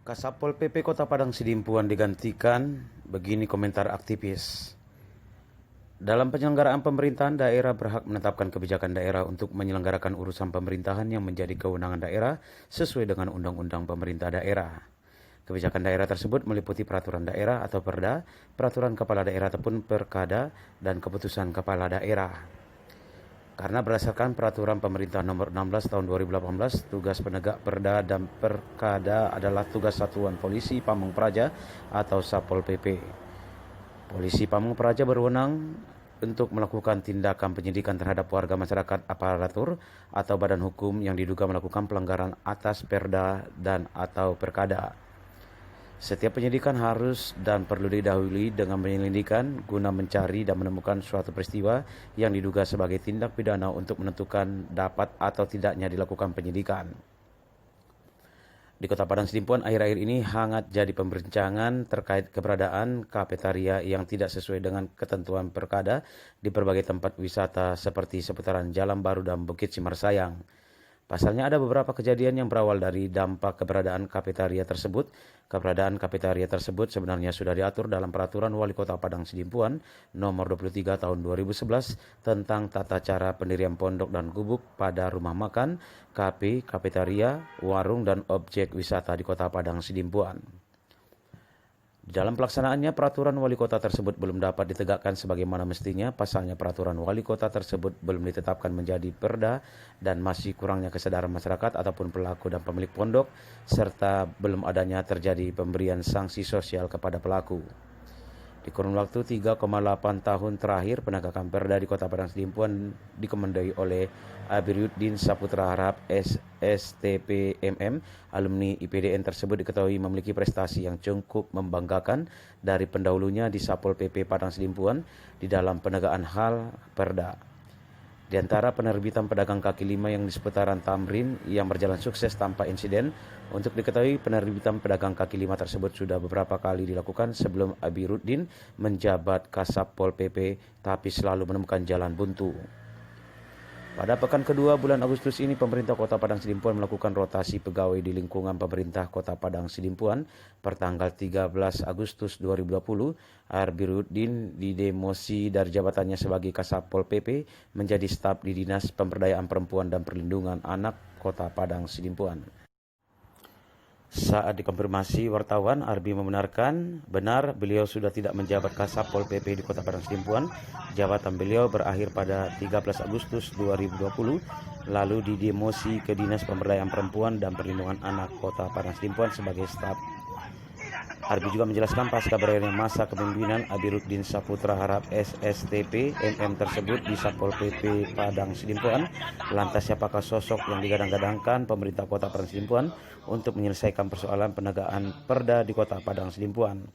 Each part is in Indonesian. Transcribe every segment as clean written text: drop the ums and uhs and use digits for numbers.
Kasatpol PP Kota Padang Sidimpuan digantikan, begini komentar aktivis. Dalam penyelenggaraan pemerintahan, daerah berhak menetapkan kebijakan daerah untuk menyelenggarakan urusan pemerintahan yang menjadi kewenangan daerah sesuai dengan Undang-Undang Pemerintah Daerah. Kebijakan daerah tersebut meliputi peraturan daerah atau Perda, peraturan kepala daerah ataupun Perkada, dan keputusan kepala daerah. Karena berdasarkan peraturan pemerintah nomor 16 tahun 2018, tugas penegak Perda dan Perkada adalah tugas Satuan Polisi Pamung Praja atau Satpol PP. Polisi Pamung Praja berwenang untuk melakukan tindakan penyidikan terhadap warga masyarakat aparatur atau badan hukum yang diduga melakukan pelanggaran atas Perda dan atau Perkada. Setiap penyidikan harus dan perlu didahului dengan penyelidikan guna mencari dan menemukan suatu peristiwa yang diduga sebagai tindak pidana untuk menentukan dapat atau tidaknya dilakukan penyidikan. Di Kota Padang Sidimpuan akhir-akhir ini hangat jadi pembincangan terkait keberadaan kafetaria yang tidak sesuai dengan ketentuan Perkada di berbagai tempat wisata seperti seputaran Jalan Baru dan Bukit Simarsayang. Pasalnya ada beberapa kejadian yang berawal dari dampak keberadaan kafetaria tersebut. Keberadaan kafetaria tersebut sebenarnya sudah diatur dalam Peraturan Wali Kota Padang Sidimpuan Nomor 23 Tahun 2011 tentang tata cara pendirian pondok dan gubuk pada rumah makan, kafe, kafetaria, warung, dan objek wisata di Kota Padang Sidimpuan. Di dalam pelaksanaannya, peraturan wali kota tersebut belum dapat ditegakkan sebagaimana mestinya. Pasalnya peraturan wali kota tersebut belum ditetapkan menjadi perda dan masih kurangnya kesadaran masyarakat ataupun pelaku dan pemilik pondok, serta belum adanya terjadi pemberian sanksi sosial kepada pelaku. Di kurun waktu 3,8 tahun terakhir, penegakan perda di Kota Padang Sidimpuan dikomandoi oleh Abiruddin Saputra Harap STPMM. Alumni IPDN tersebut diketahui memiliki prestasi yang cukup membanggakan dari pendahulunya di Satpol PP Padang Sidimpuan di dalam penegakan hal perda. Di antara penerbitan pedagang kaki lima yang di seputaran Tamrin yang berjalan sukses tanpa insiden, untuk diketahui penerbitan pedagang kaki lima tersebut sudah beberapa kali dilakukan sebelum Abiruddin menjabat Kasatpol PP, tapi selalu menemukan jalan buntu. Pada pekan kedua bulan Agustus ini, pemerintah Kota Padang Sidimpuan melakukan rotasi pegawai di lingkungan pemerintah Kota Padang Sidimpuan. Pertanggal 13 Agustus 2020, Abiruddin didemosi dari jabatannya sebagai Kasatpol PP menjadi staf di Dinas Pemberdayaan Perempuan dan Perlindungan Anak Kota Padang Sidimpuan. Saat dikonfirmasi wartawan, Arbi membenarkan benar beliau sudah tidak menjabat Kasatpol PP di Kota Padang Sidimpuan. Jabatan beliau berakhir pada 13 Agustus 2020, lalu didemosi ke Dinas Pemberdayaan Perempuan dan Perlindungan Anak Kota Padang Sidimpuan sebagai staf. Arbi juga menjelaskan pasca berakhirnya masa kepemimpinan Abiruddin Saputra Harap SSTP MM tersebut di Satpol PP Padang Sidimpuan, lantas siapakah sosok yang digadang-gadangkan pemerintah Kota Padang Sidimpuan untuk menyelesaikan persoalan penegakan perda di Kota Padang Sidimpuan?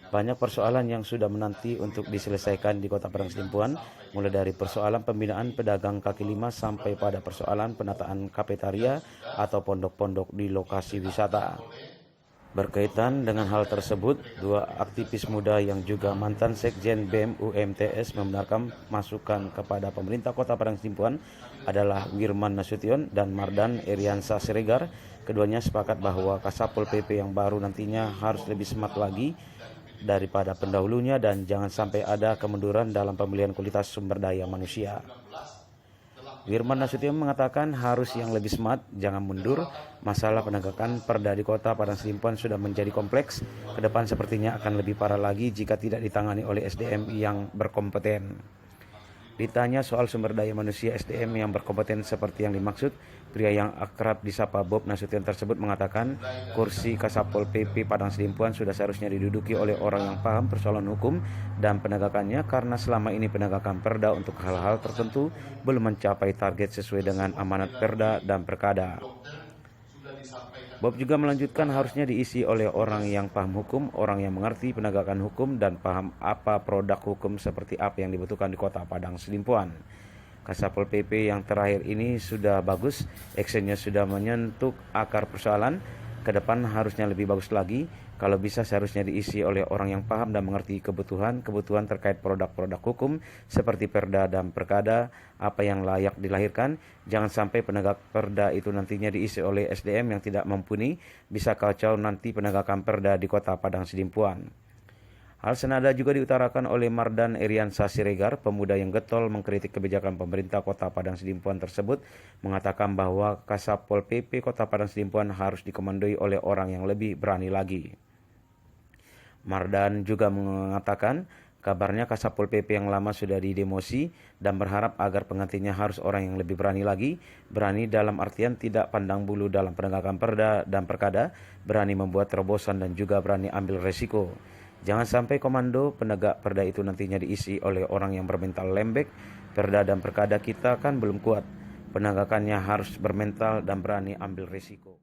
Banyak persoalan yang sudah menanti untuk diselesaikan di Kota Padang Sidimpuan, mulai dari persoalan pembinaan pedagang kaki lima sampai pada persoalan penataan kafetaria atau pondok-pondok di lokasi wisata. Berkaitan dengan hal tersebut, dua aktivis muda yang juga mantan Sekjen BEM UMTS membenarkan masukan kepada pemerintah Kota Padang Sidimpuan adalah Wirman Nasution dan Mardan Eriansa Siregar. Keduanya sepakat bahwa Kasatpol PP yang baru nantinya harus lebih smart lagi daripada pendahulunya dan jangan sampai ada kemunduran dalam pemilihan kualitas sumber daya manusia. Wirman Nasution mengatakan harus yang lebih smart, jangan mundur. Masalah penegakan perda di Kota Padang Sidimpuan sudah menjadi kompleks. Ke depan sepertinya akan lebih parah lagi jika tidak ditangani oleh SDM yang berkompeten. Ditanya soal sumber daya manusia SDM yang berkompeten seperti yang dimaksud, pria yang akrab disapa Bob Nasution tersebut mengatakan kursi Kasatpol PP Padang Sidimpuan sudah seharusnya diduduki oleh orang yang paham persoalan hukum dan penegakannya, karena selama ini penegakan perda untuk hal-hal tertentu belum mencapai target sesuai dengan amanat perda dan perkada. Bob juga melanjutkan harusnya diisi oleh orang yang paham hukum, orang yang mengerti penegakan hukum dan paham apa produk hukum seperti apa yang dibutuhkan di Kota Padang Sidimpuan. Kasatpol PP yang terakhir ini sudah bagus, actionnya sudah menyentuh akar persoalan. Ke depan harusnya lebih bagus lagi, kalau bisa seharusnya diisi oleh orang yang paham dan mengerti kebutuhan terkait produk-produk hukum seperti perda dan perkada, apa yang layak dilahirkan. Jangan sampai penegak perda itu nantinya diisi oleh SDM yang tidak mumpuni, bisa kacau nanti penegakan perda di Kota Padang Sidimpuan. Hal senada juga diutarakan oleh Mardan Eriansa Siregar, pemuda yang getol mengkritik kebijakan pemerintah Kota Padang Sidimpuan tersebut, mengatakan bahwa Kasatpol PP Kota Padang Sidimpuan harus dikomandoi oleh orang yang lebih berani lagi. Mardan juga mengatakan kabarnya Kasatpol PP yang lama sudah didemosi dan berharap agar penggantinya harus orang yang lebih berani lagi. Berani dalam artian tidak pandang bulu dalam penegakan perda dan perkada, berani membuat terobosan dan juga berani ambil resiko. Jangan sampai komando penegak perda itu nantinya diisi oleh orang yang bermental lembek. Perda dan perkada kita kan belum kuat. Penegakannya harus bermental dan berani ambil resiko.